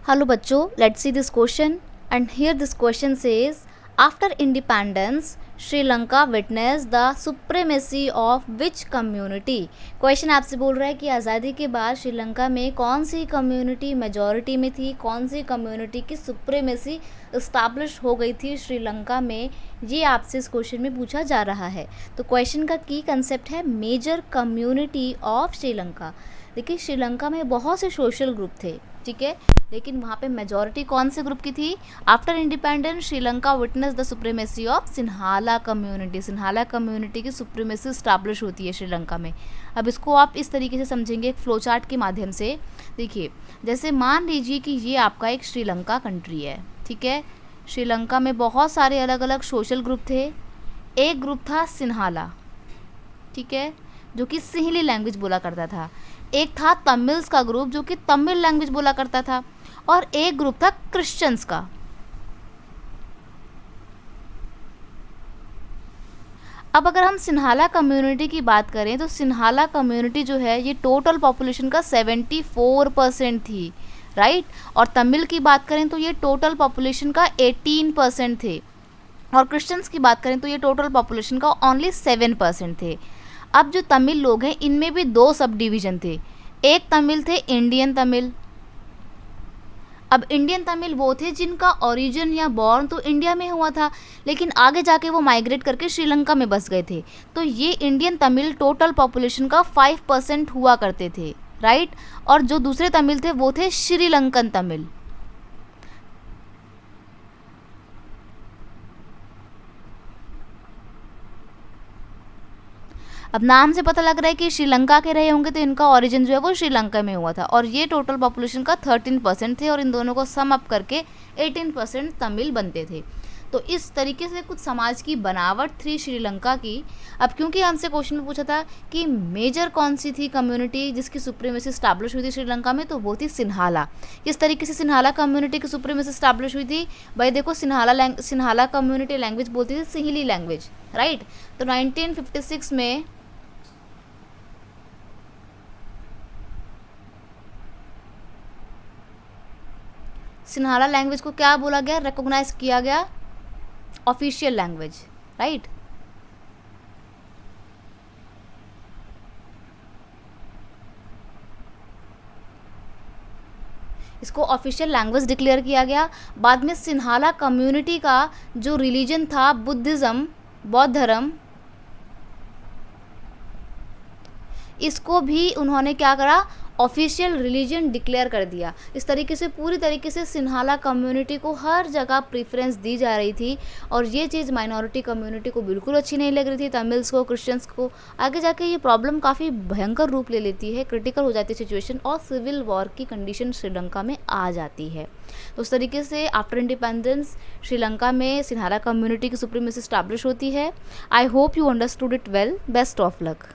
Hello bachcho, let's see this question. And here this question says, after independence, Sri Lanka witnessed the supremacy of which community? Question आपसे बोल रहा है कि आज़ादी के बाद श्रीलंका में कौन सी कम्युनिटी मेजॉरिटी में थी, कौन सी कम्युनिटी की सुप्रीमेसी इस्टेब्लिश हो गई थी श्रीलंका में, ये आपसे इस क्वेश्चन में पूछा जा रहा है। तो क्वेश्चन का की कंसेप्ट है मेजर कम्युनिटी ऑफ श्रीलंका। देखिए श्रीलंका में बहुत से सोशल ग्रुप थे, ठीक है, लेकिन वहाँ पे मेजॉरिटी कौन से ग्रुप की थी? After independence Sri Lanka witness the supremacy of Sinhala community. Sinhala community की सुप्रीमेसी स्टैब्लिश होती है श्रीलंका में। अब इसको आप इस तरीके से समझेंगे एक फ्लो चार्ट के माध्यम से। देखिए, जैसे मान लीजिए कि ये आपका एक श्रीलंका कंट्री है, ठीक है। श्रीलंका में बहुत सारे अलग अलग सोशल ग्रुप थे। एक ग्रुप था सिन्हाला, ठीक है, जो कि सिंहली लैंग्वेज बोला करता था। एक था तमिल्स का ग्रुप जो कि तमिल लैंग्वेज बोला करता था, और एक ग्रुप था क्रिश्चियंस का। अब अगर हम सिन्हाला कम्युनिटी की बात करें तो सिन्हाला कम्युनिटी जो है ये टोटल पॉपुलेशन का 74% थी, राइट। और तमिल की बात करें तो ये टोटल पॉपुलेशन का 18% थे, और क्रिश्चियंस की बात करें तो ये टोटल पॉपुलेशन का ओनली 7% थे। अब जो तमिल लोग हैं इनमें भी दो सब डिवीज़न थे। एक तमिल थे इंडियन तमिल। अब इंडियन तमिल वो थे जिनका ओरिजिन या बॉर्न तो इंडिया में हुआ था, लेकिन आगे जाके वो माइग्रेट करके श्रीलंका में बस गए थे। तो ये इंडियन तमिल टोटल पॉपुलेशन का 5% हुआ करते थे, राइट। और जो दूसरे तमिल थे वो थे श्रीलंकन तमिल। अब नाम से पता लग रहा है कि श्रीलंका के रहे होंगे, तो इनका ओरिजिन जो है वो श्रीलंका में हुआ था, और ये टोटल पॉपुलेशन का 13% थे, और इन दोनों को सम अप करके 18% तमिल बनते थे। तो इस तरीके से कुछ समाज की बनावट थी श्रीलंका की। अब क्योंकि हमसे क्वेश्चन में पूछा था कि मेजर कौन सी थी कम्युनिटी जिसकी सुप्रीमेसी स्टैब्लिश हुई थी श्रीलंका में, तो वो थी सिन्हाला। किस तरीके से सिन्हाला कम्युनिटी की सुप्रीमेसी स्टैब्लिश हुई थी? भाई देखो, सिन्हाला कम्युनिटी लैंग्वेज बोलती थी सिंहली लैंग्वेज, राइट। तो 1956 में सिन्हाला लैंग्वेज को क्या बोला गया? रिकॉग्नाइज किया गया ऑफिशियल लैंग्वेज, राइट। इसको ऑफिशियल लैंग्वेज डिक्लेयर किया गया। बाद में सिन्हाला कम्युनिटी का जो रिलीजन था बुद्धिज़्म, बौद्ध धर्म, इसको भी उन्होंने क्या करा? ऑफिशियल रिलीजन डिक्लेयर कर दिया। इस तरीके से पूरी तरीके से सिन्हाला कम्युनिटी को हर जगह प्रेफरेंस दी जा रही थी, और ये चीज़ माइनॉरिटी कम्युनिटी को बिल्कुल अच्छी नहीं लग रही थी, तमिल्स को, क्रिश्चियंस को। आगे जाके ये प्रॉब्लम काफ़ी भयंकर रूप ले लेती है, क्रिटिकल हो जाती है सिचुएशन, और सिविल वॉर की कंडीशन श्रीलंका में आ जाती है। तो उस तरीके से आफ्टर इंडिपेंडेंस श्रीलंका में सिन्हाला कम्युनिटी की सुप्रीमेसी स्टैब्लिश होती है। I hope you understood it well. Best of luck.